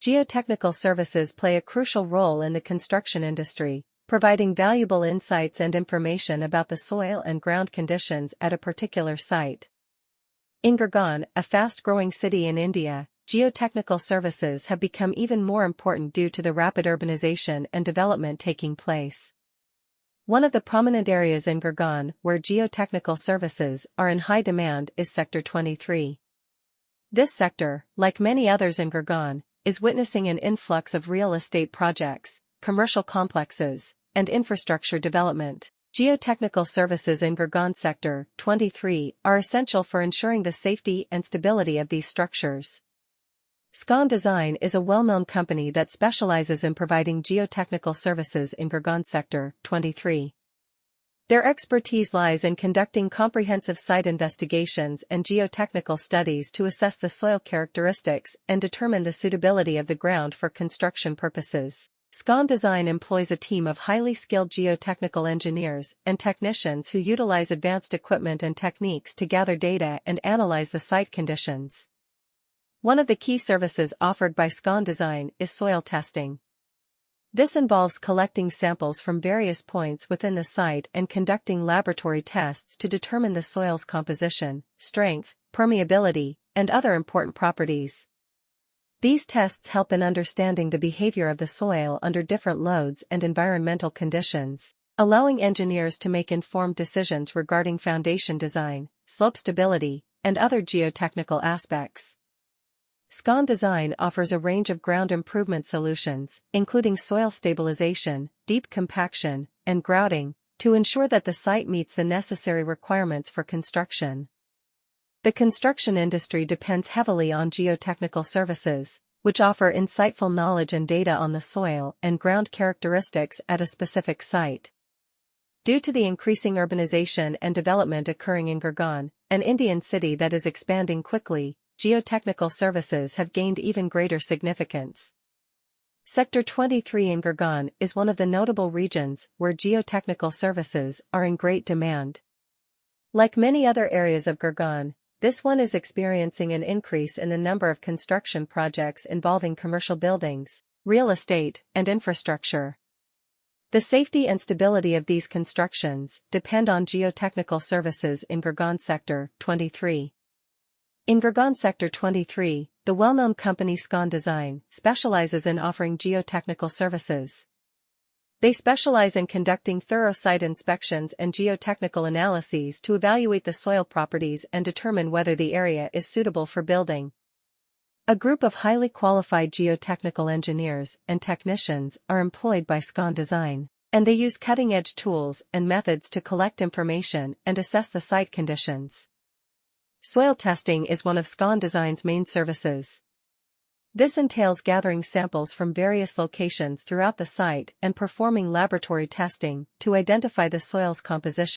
Geotechnical services play a crucial role in the construction industry, providing valuable insights and information about the soil and ground conditions at a particular site. In Gurgaon, a fast-growing city in India, geotechnical services have become even more important due to the rapid urbanization and development taking place. One of the prominent areas in Gurgaon where geotechnical services are in high demand is Sector 23. This sector, like many others in Gurgaon, is witnessing an influx of real estate projects, commercial complexes, and infrastructure development. Geotechnical services in Gurgaon Sector 23 are essential for ensuring the safety and stability of these structures. Scon Design is a well-known company that specializes in providing geotechnical services in Gurgaon Sector 23. Their expertise lies in conducting comprehensive site investigations and geotechnical studies to assess the soil characteristics and determine the suitability of the ground for construction purposes. Scon Design employs a team of highly skilled geotechnical engineers and technicians who utilize advanced equipment and techniques to gather data and analyze the site conditions. One of the key services offered by Scon Design is soil testing. This involves collecting samples from various points within the site and conducting laboratory tests to determine the soil's composition, strength, permeability, and other important properties. These tests help in understanding the behavior of the soil under different loads and environmental conditions, allowing engineers to make informed decisions regarding foundation design, slope stability, and other geotechnical aspects. Scon Design offers a range of ground improvement solutions, including soil stabilization, deep compaction, and grouting, to ensure that the site meets the necessary requirements for construction. The construction industry depends heavily on geotechnical services, which offer insightful knowledge and data on the soil and ground characteristics at a specific site. Due to the increasing urbanization and development occurring in Gurgaon, an Indian city that is expanding quickly, geotechnical services have gained even greater significance. Sector 23 in Gurgaon is one of the notable regions where geotechnical services are in great demand. Like many other areas of Gurgaon, this one is experiencing an increase in the number of construction projects involving commercial buildings, real estate, and infrastructure. The safety and stability of these constructions depend on geotechnical services in Gurgaon Sector 23. In Gurgaon Sector 23, the well-known company Scon Design specializes in offering geotechnical services. They specialize in conducting thorough site inspections and geotechnical analyses to evaluate the soil properties and determine whether the area is suitable for building. A group of highly qualified geotechnical engineers and technicians are employed by Scon Design, and they use cutting-edge tools and methods to collect information and assess the site conditions. Soil testing is one of Scon Design's main services. This entails gathering samples from various locations throughout the site and performing laboratory testing to identify the soil's composition.